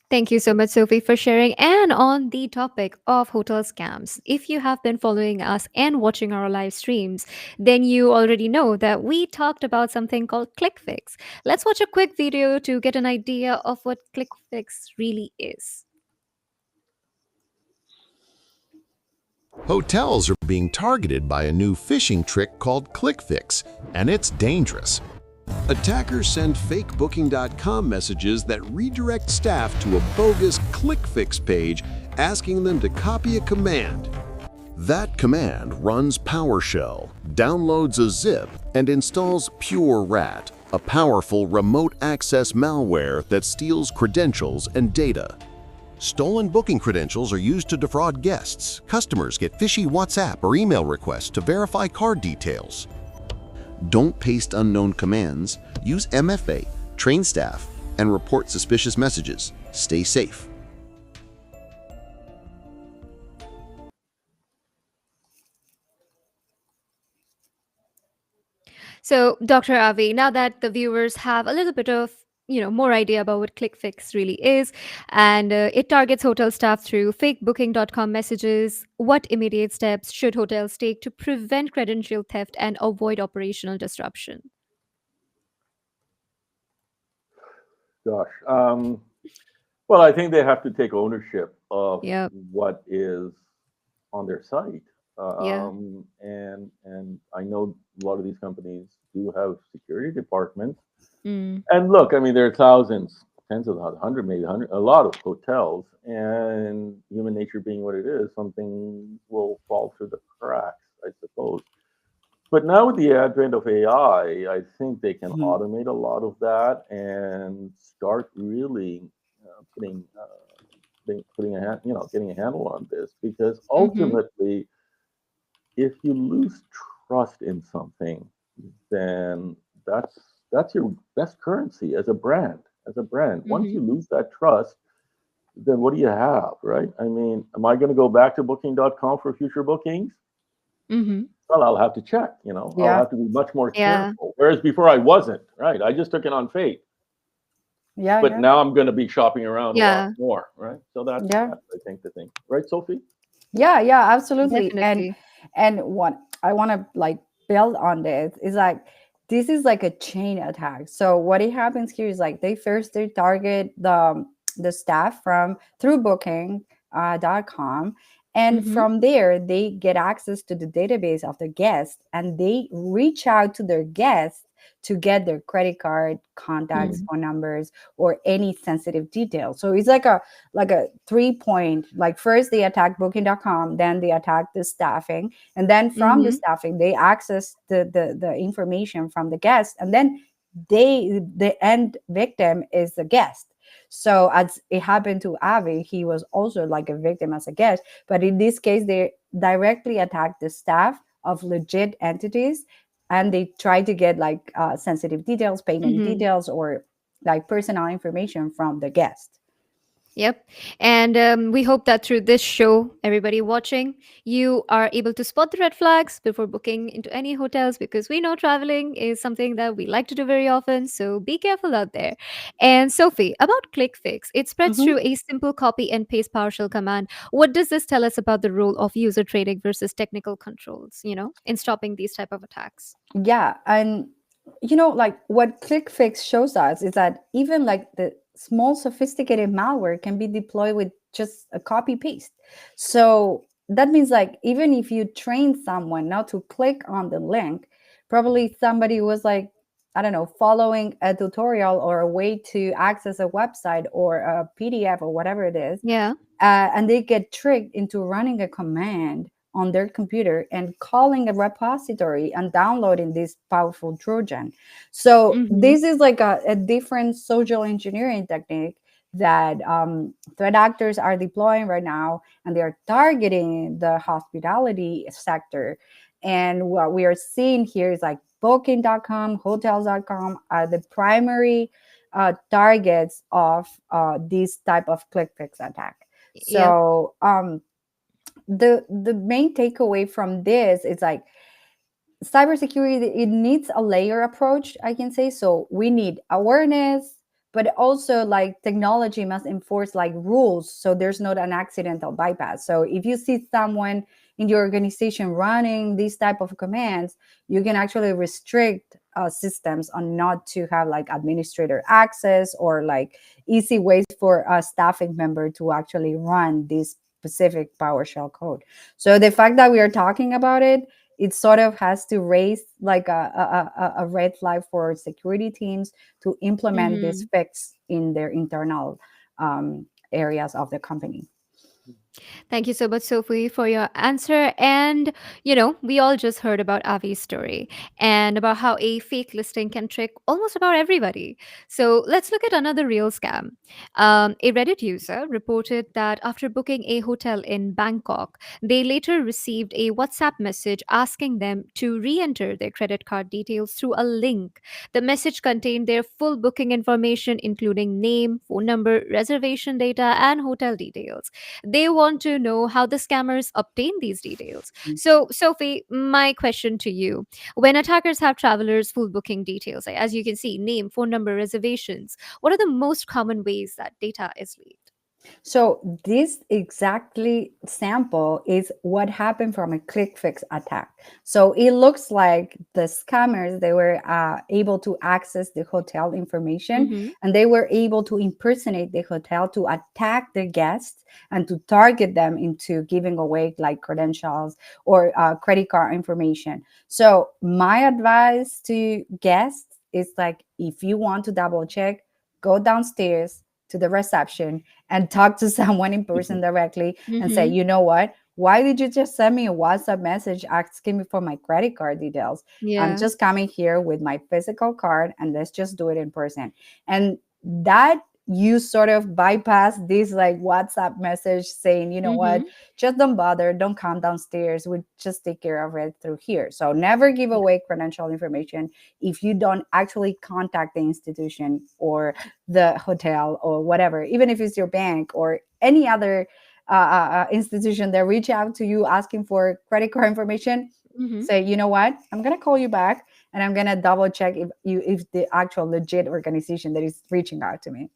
Thank you so much, Sophie, for sharing. And on the topic of hotel scams, if you have been following us and watching our live streams, then you already know that we talked about something called ClickFix. Let's watch a quick video to get an idea of what ClickFix really is. Hotels are being targeted by a new phishing trick called ClickFix, and it's dangerous. Attackers send fake Booking.com messages that redirect staff to a bogus ClickFix page asking them to copy a command. That command runs PowerShell, downloads a zip, and installs Pure Rat, a powerful remote access malware that steals credentials and data. Stolen booking credentials are used to defraud guests. Customers get fishy WhatsApp or email requests to verify card details. Don't paste unknown commands, use MFA, train staff, and report suspicious messages. Stay safe. So, Dr. Avi, now that the viewers have a little bit of more idea about what ClickFix really is, and it targets hotel staff through fake booking.com messages, what immediate steps should hotels take to prevent credential theft and avoid operational disruption? Gosh. Well, I think they have to take ownership of Yeah, what is on their site. yeah. And I know a lot of these companies do have security departments. Mm. And look, I mean, there are thousands, tens of thousands, hundred, maybe hundred, a lot of hotels. And human nature being what it is, something will fall through the cracks, I suppose. But now with the advent of AI, I think they can Mhm. automate a lot of that and start really putting a hand, getting a handle on this. Because Mm-hmm. ultimately, if you lose trust in something, then that's that's your best currency as a brand. As a brand, once Mm-hmm. you lose that trust, then what do you have, right? I mean, am I going to go back to Booking.com for future bookings? Mm-hmm. Well, I'll have to check. I'll Yeah, have to be much more Yeah. careful. Whereas before, I wasn't. Right? I just took it on faith. yeah, But yeah, now I'm going to be shopping around a lot Yeah. more. Right? So yeah. that's I think the thing. Right, Sophie? Yeah, yeah, absolutely. Definitely. And what I want to like build on this is like this is like a chain attack. So what it happens here is like they target the staff from through booking .com, and Mm-hmm. from there they get access to the database of the guests, and they reach out to their guests to get their credit card contacts, Mm-hmm. phone numbers, or any sensitive details. So it's like a 3 point, like first they attack booking.com, then they attack the staffing, and then from the Mm-hmm. staffing they access the information from the guest, and then the end victim is the guest. So as it happened to Avi, he was also like a victim as a guest, but in this case they directly attack the staff of legit entities, and they try to get like sensitive details, payment Mm-hmm. details, or like personal information from the guest. Yep. And we hope that through this show, everybody watching, you are able to spot the red flags before booking into any hotels, because we know traveling is something that we like to do very often. So be careful out there. And Sophie, about ClickFix, it spreads Mhm. through a simple copy and paste PowerShell command. What does this tell us about the role of user trading versus technical controls, in stopping these type of attacks? Yeah, and like what ClickFix shows us is that even like the small sophisticated malware can be deployed with just a copy paste. So that means like even if you train someone not to click on the link, probably somebody was like, I don't know, following a tutorial or a way to access a website or a PDF or whatever it is, Yeah. and they get tricked into running a command on their computer and calling a repository and downloading this powerful Trojan. So Mm-hmm. this is like a different social engineering technique that threat actors are deploying right now, and they are targeting the hospitality sector. And what we are seeing here is like booking.com, hotels.com are the primary targets of this type of click fix attack. Yep. So the main takeaway from this is like cybersecurity, it needs a layer approach, I can say. So we need awareness, but also like technology must enforce like rules so there's not an accidental bypass. So if you see someone in your organization running these type of commands, you can actually restrict systems on not to have like administrator access, or like easy ways for a staffing member to actually run this specific PowerShell code. So the fact that we are talking about it, it sort of has to raise like a red flag for security teams to implement this Mm-hmm. fix in their internal areas of the company. Thank you so much, Sophie, for your answer. And, we all just heard about Avi's story and about how a fake listing can trick almost about everybody. So let's look at another real scam. A Reddit user reported that after booking a hotel in Bangkok, they later received a WhatsApp message asking them to re enter their credit card details through a link. The message contained their full booking information, including name, phone number, reservation data, and hotel details. They want to know how the scammers obtain these details. So, Sophie, my question to you: when attackers have travelers' full booking details, like, as you can see, name, phone number, reservations, what are the most common ways that data is leaked? So this exactly sample is what happened from a click fix attack. So it looks like the scammers, they were able to access the hotel information, Mm-hmm. and they were able to impersonate the hotel to attack the guests and to target them into giving away like credentials or credit card information. So my advice to guests is like, if you want to double check, go downstairs to the reception and talk to someone in person directly and say, Mm-hmm. you know what? Why did you just send me a WhatsApp message asking me for my credit card details? I'm Yeah. just coming here with my physical card and let's just do it in person. And that you sort of bypass this like WhatsApp message saying, you know what, Mm-hmm. just don't bother, don't come downstairs. We just take care of it through here. So never give Yeah. away credential information if you don't actually contact the institution or the hotel or whatever, even if it's your bank or any other institution that reach out to you asking for credit card information. Mm-hmm. Say, you know what, I'm gonna call you back and I'm gonna double check if the actual legit organization that is reaching out to me.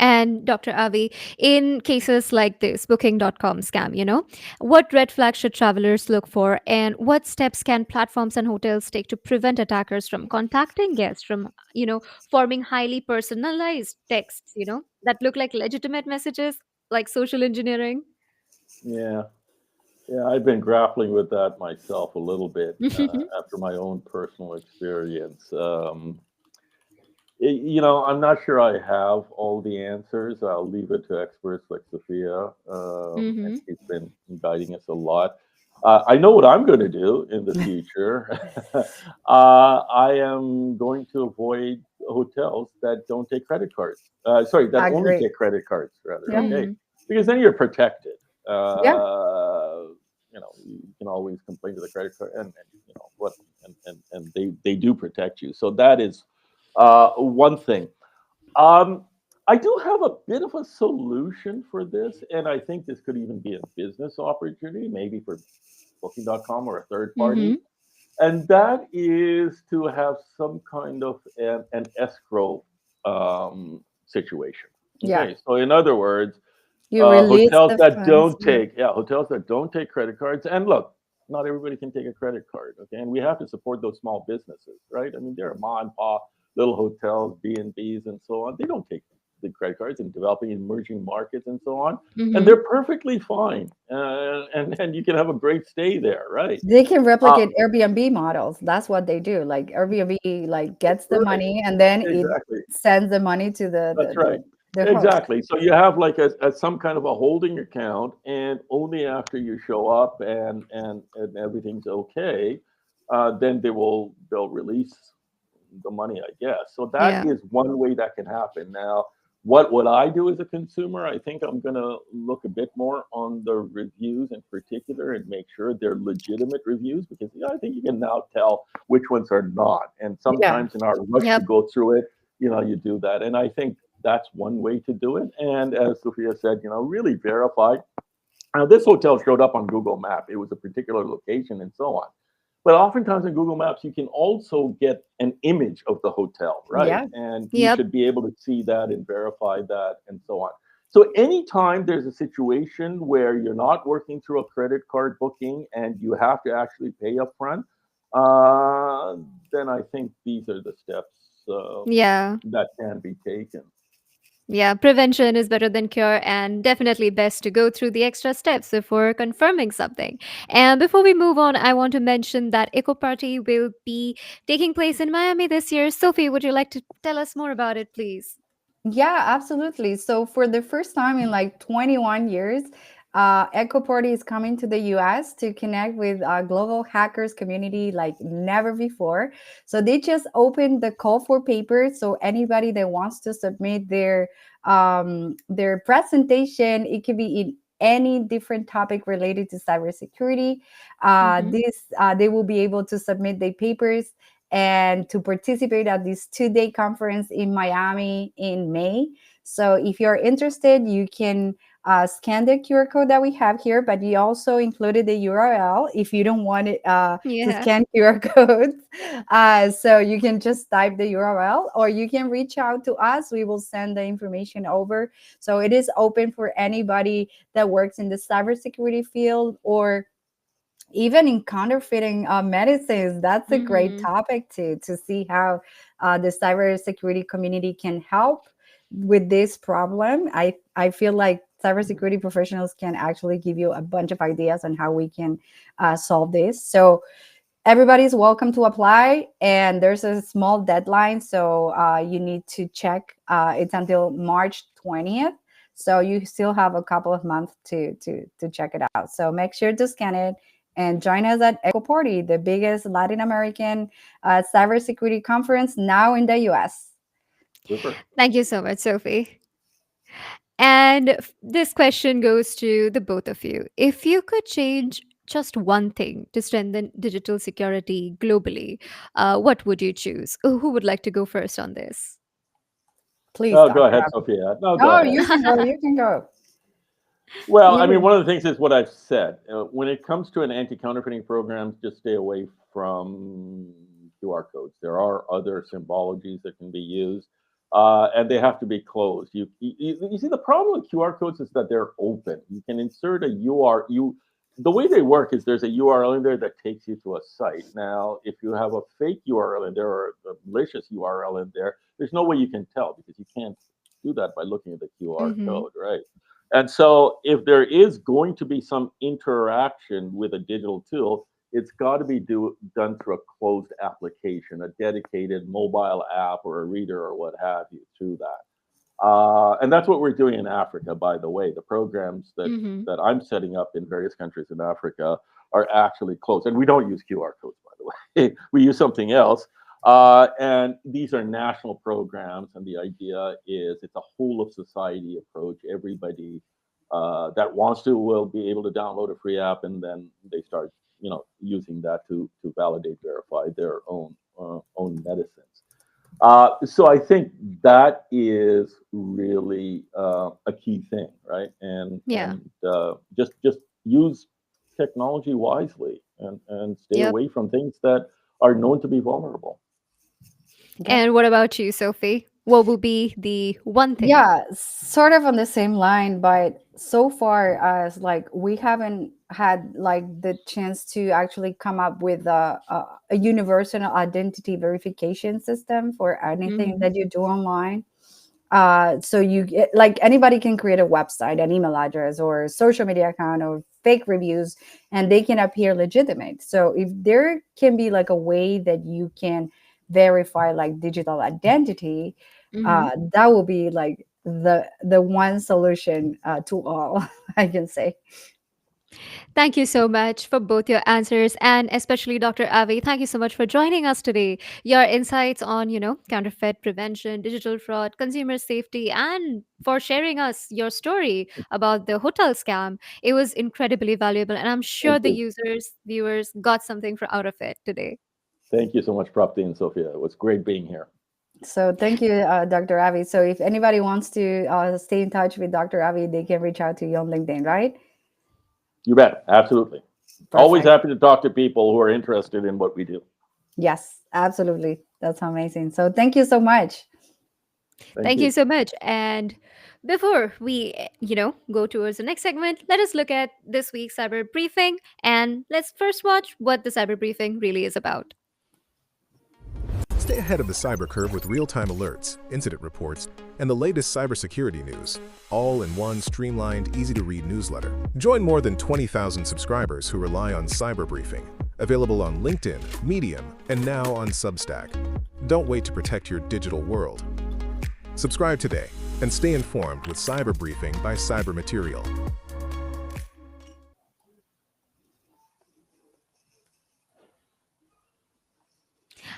And Dr. Avi, in cases like this booking.com scam, what red flags should travelers look for, and what steps can platforms and hotels take to prevent attackers from contacting guests, from, forming highly personalized texts, that look like legitimate messages, like social engineering? Yeah. Yeah, I've been grappling with that myself a little bit after my own personal experience. I'm not sure I have all the answers. I'll leave it to experts like Sophia, and Mm-hmm. she's been guiding us a lot. I know what I'm going to do in the future. I am going to avoid hotels that don't take credit cards. Sorry, that only Agree. take credit cards, rather. Yeah. Okay, Mm-hmm. because then you're protected. Yeah. You can always complain to the credit card, and you know what, and they do protect you. So that is one thing. Um, I do have a bit of a solution for this, and I think this could even be a business opportunity, maybe for Booking.com or a third Mm-hmm. party. And that is to have some kind of an escrow situation. Yeah. Okay, so in other words, You release hotels the that funds. don't take, yeah, hotels that don't take credit cards. And look, not everybody can take a credit card. Okay, and we have to support those small businesses, right? I mean, there are mom and pop little hotels, B and B's, and so on. They don't take the credit cards in developing emerging markets and so on, and Mm-hmm. they're perfectly fine. And you can have a great stay there, right? They can Uh, replicate Airbnb models. That's what they do. Like Airbnb like gets the right, money and then it exactly. sends the money to That's right. the host. Exactly. So you have like a some kind of a holding account, and only after you show up and everything's okay, then they'll release the money, I guess. So that Yeah. is one way that can happen. Now, what would I do as a consumer? I think I'm gonna look a bit more on the reviews in particular and make sure they're legitimate reviews, because I think you can now tell which ones are not. And Yeah. sometimes in our rush to Yep. go through it, you do that. And I think that's one way to do it. And as Sophia said, really verify. Now, this hotel showed up on Google Map. It was a particular location and so on. But oftentimes in Google Maps, you can also get an image of the hotel, right? Yeah. And you Yep. should be able to see that and verify that and so on. So anytime there's a situation where you're not working through a credit card booking and you have to actually pay upfront, uh, then I think these are the steps Yeah. that can be taken. Yeah, prevention is better than cure, and definitely best to go through the extra steps before confirming something. And before we move on, I want to mention that Eco Party will be taking place in Miami this year. Sophie, would you like to tell us more about it, please? Yeah, absolutely. So for the first time in like 21 years, Echo Party is coming to the US to connect with global hackers community like never before. So they just opened the call for papers. So anybody that wants to submit their presentation, it could be in any different topic related to cybersecurity. Hmm. This They will be able to submit their papers and to participate at this 2-day conference in Miami in May. So if you're interested, you can scan the QR code that we have here, but you also included the URL if you don't want it to Yeah. scan QR codes. So you can just type the URL or you can reach out to us. We will send the information over. So it is open for anybody that works in the cybersecurity field or even in counterfeiting medicines. That's a great Hmm. topic to see how the cybersecurity community can help with this problem. I feel like cybersecurity professionals can actually give you a bunch of ideas on how we can solve this. So everybody's welcome to apply, and there's a small deadline, so you need to check. It's until March 20th, so you still have a couple of months to check it out. So make sure to scan it and join us at Echo Party, the biggest Latin American cybersecurity conference now in the US. Super. Thank you so much, Sophie. And this question goes to the both of you. If you could change just one thing to strengthen digital security globally, what would you choose? Who would like to go first on this? Please, Oh, go Dr. ahead, Abbott. Sophia. No, go Oh, ahead. you can go. You can go. Well, I mean, You, one of the things is what I've said. When it comes to an anti-counterfeiting program, just stay away from QR codes. There are other symbologies that can be used, and they have to be closed. You see, the problem with QR codes is that they're open. You can insert a URL. The way they work is there's a URL in there that takes you to a site. Now, if you have a fake URL in there or a malicious URL in there, there's no way you can tell because you can't do that by looking at the QR Hmm. code, right? And so, if there is going to be some interaction with a digital tool, it's got to be done through a closed application, a dedicated mobile app or a reader or what have you through that. And that's what we're doing in Africa, by the way. The programs Hmm. that I'm setting up in various countries in Africa are actually closed. And we don't use QR codes, by the way, we use something else. And these are national programs, and the idea is it's a whole of society approach. Everybody that wants to will be able to download a free app, and then they start, using that to validate, verify their own medicines. So I think that is really a key thing, right? And Yeah. and just use technology wisely and stay Yep. away from things that are known to be vulnerable. okay. And what about you, Sophie? What will be the one thing? Yeah, sort of on the same line, but so far as like we haven't had like the chance to actually come up with a universal identity verification system for anything Hmm. that you do online. So you get like anybody can create a website, an email address, or a social media account, or fake reviews, and they can appear legitimate. So if there can be like a way that you can verify like digital identity, Hmm. that will be like the one solution to all. I can say. Thank you so much for both your answers, and especially Dr. Avi. Thank you so much for joining us today. Your insights on, counterfeit prevention, digital fraud, consumer safety, and for sharing us your story about the hotel scam. It was incredibly valuable, and I'm sure Thank the you. users, viewers got something out of it today. Thank you so much, Prapti and Sophia. It was great being here. So thank you, Dr. Avi. So if anybody wants to stay in touch with Dr. Avi, they can reach out to you on LinkedIn, right? You bet. Absolutely. Always Perfect. happy to talk to people who are interested in what we do. Yes, absolutely. That's amazing. So thank you so much. Thank Thank you you. so much. And before we, go towards the next segment, let us look at this week's cyber briefing, and let's first watch what the cyber briefing really is about. Stay ahead of the cyber curve with real-time alerts, incident reports, and the latest cybersecurity news, all in one streamlined, easy-to-read newsletter. Join more than 20,000 subscribers who rely on cyber briefing, available on LinkedIn, Medium, and now on Substack. Don't wait to protect your digital world. Subscribe today and stay informed with Cyber Briefing by Cyber Material.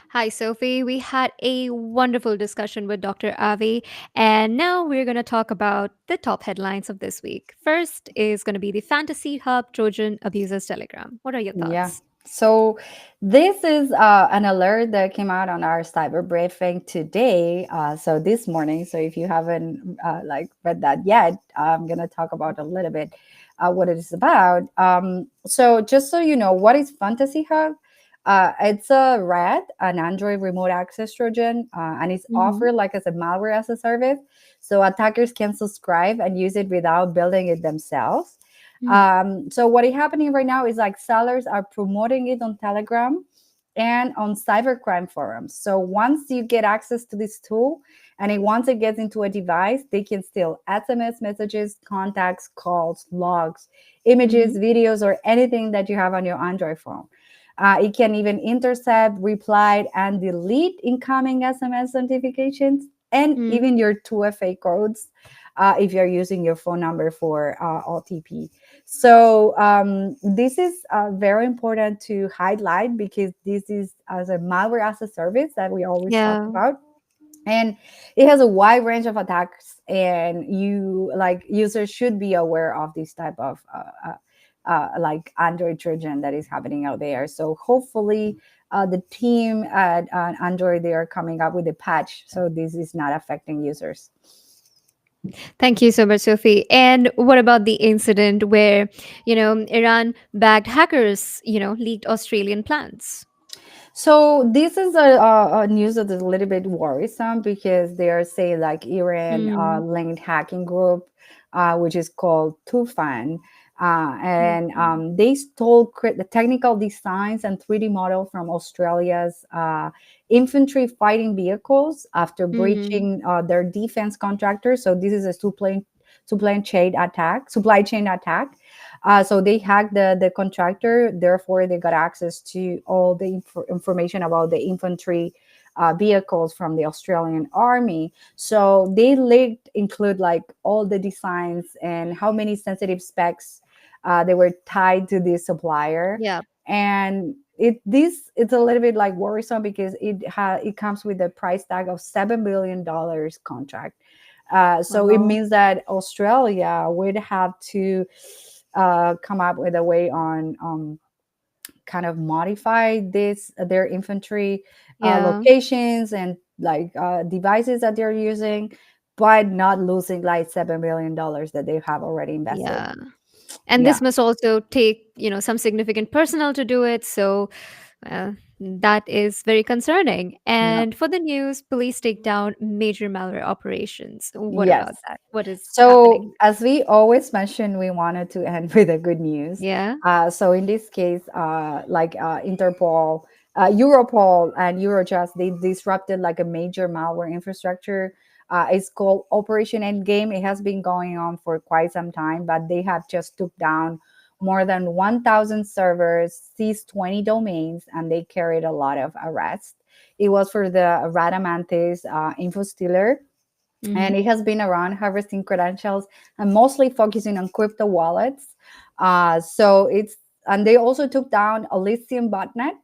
Hi, Sophie. We had a wonderful discussion with Dr. Avi, and now we're going to talk about the top headlines of this week. First is going to be the Fantasy Hub Trojan abuses Telegram. What are your Yeah. thoughts? So this is an alert that came out on our cyber briefing today. So this morning. So if you haven't read that yet, I'm gonna talk about a little bit what it is about. So just so you know, what is Fantasy Hub? It's a RAT, an Android remote access Trojan, and it's Hmm. offered like as a malware as a service. So attackers can subscribe and use it without building it themselves. So what is happening right now is like sellers are promoting it on Telegram and on cybercrime forums. So once you get access to this tool once it gets into a device, they can steal SMS messages, contacts, calls, logs, images, Hmm. videos, or anything that you have on your Android phone. It can even intercept, reply, and delete incoming SMS notifications and Hmm. even your 2FA codes if you're using your phone number for OTP. So this is very important to highlight because this is as a malware as a service that we always talk Yeah. about, and it has a wide range of attacks. And you like users should be aware of this type of like Android Trojan that is happening out there. So hopefully. The team at Android, they are coming up with a patch so this is not affecting users. Thank you so much, Sophie. And what about the incident where, Iran backed hackers, leaked Australian plans? So this is a news that is a little bit worrisome because they are saying like Iran Mm. linked hacking group, which is called Tufan, and Mhm. they stole the technical designs and 3D model from Australia's infantry fighting vehicles after Mhm. breaching their defense contractor. So this is a supply chain attack. So they hacked the contractor. Therefore, they got access to all the information about the infantry vehicles from the Australian Army. So they leaked include like all the designs and how many sensitive specs they were tied to this supplier. Yeah. And it's a little bit like worrisome because it comes with a price tag of $7 billion contract. So it Wow. means that Australia would have to come up with a way on kind of modify this their infantry Yeah. locations and like devices that they're using, but not losing like $7 billion that they have already invested. Yeah. And Yeah. this must also take, some significant personnel to do it. So that is very concerning. Yeah. And for the news, police take down major malware operations. What about Yes. that? What is So, happening? as we always mention, we wanted to end with a good news. Yeah. So, in this case, Interpol, Europol, and Eurojust, they disrupted like a major malware infrastructure. It's called Operation Endgame. It has been going on for quite some time, but they have just took down more than 1,000 servers, seized 20 domains, and they carried a lot of arrests. It was for the Radamantis info stealer, and Hmm. it has been around harvesting credentials and mostly focusing on crypto wallets. So it's and they also took down a lithium botnet,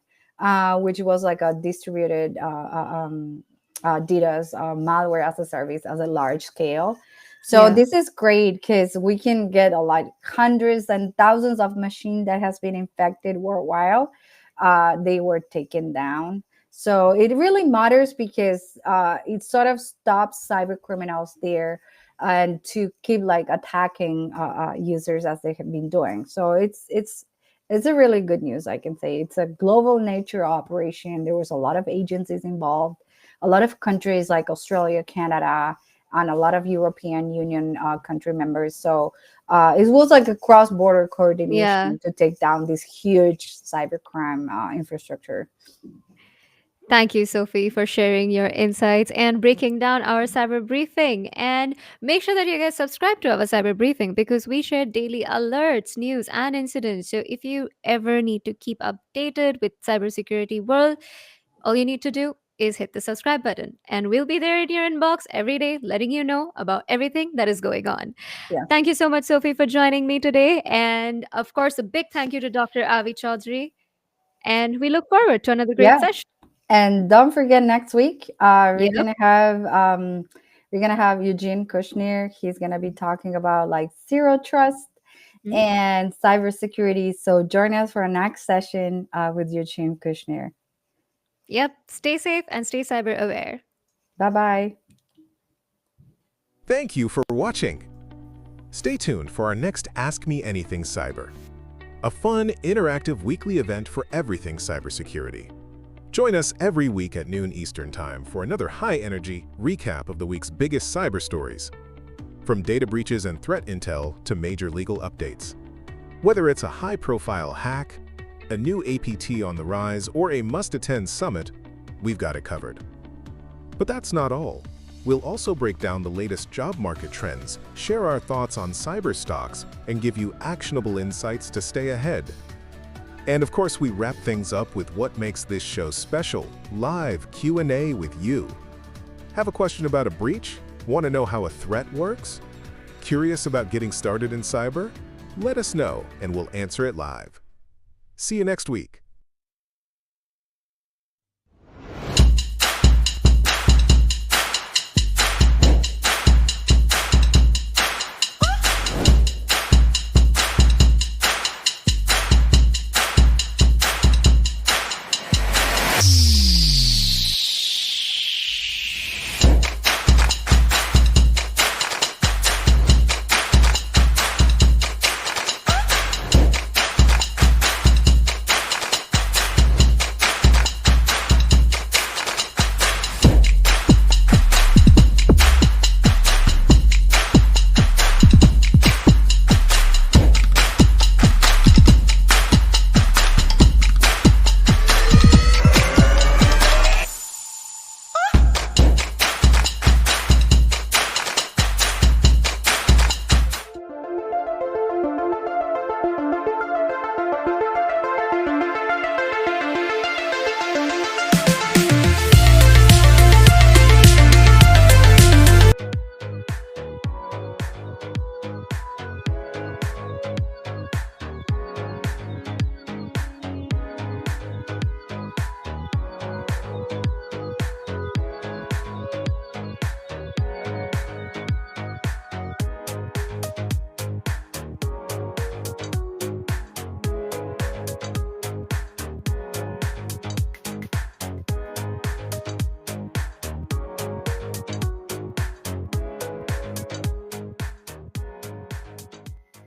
which was like a distributed DDoS malware as a service as a large scale. So Yeah. this is great because we can get a lot hundreds and thousands of machines that has been infected worldwide. They were taken down, so it really matters because it sort of stops cyber criminals there and to keep like attacking users as they have been doing. So it's a really good news. I can say it's a global nature operation. There was a lot of agencies involved, a lot of countries like Australia, Canada, and a lot of European Union country members. So it was like a cross-border Yeah. coordination to take down this huge cybercrime infrastructure. Thank you, Sophie, for sharing your insights and breaking down our cyber briefing. And make sure that you guys subscribe to our cyber briefing because we share daily alerts, news, and incidents. So if you ever need to keep updated with cybersecurity world, all you need to do is hit the subscribe button, and we'll be there in your inbox every day, letting you know about everything that is going on. Yeah. Thank you so much, Sophie, for joining me today. And of course, a big thank you to Dr. Avi Chaudhuri. And we look forward to another great Yeah. session. And don't forget, next week Yep. we're gonna have Eugene Kushner. He's gonna be talking about like zero trust Mhm. and cybersecurity. So join us for our next session with Eugene Kushner. Yep. Stay safe and stay cyber aware. Bye bye. Thank you for watching. Stay tuned for our next Ask Me Anything Cyber, a fun, interactive weekly event for everything cybersecurity. Join us every week at noon Eastern Time for another high-energy recap of the week's biggest cyber stories, from data breaches and threat intel to major legal updates. Whether it's a high-profile hack, a new APT on the rise, or a must-attend summit, we've got it covered. But that's not all. We'll also break down the latest job market trends, share our thoughts on cyber stocks, and give you actionable insights to stay ahead. And of course, we wrap things up with what makes this show special, live Q&A with you. Have a question about a breach? Want to know how a threat works? Curious about getting started in cyber? Let us know and we'll answer it live. See you next week.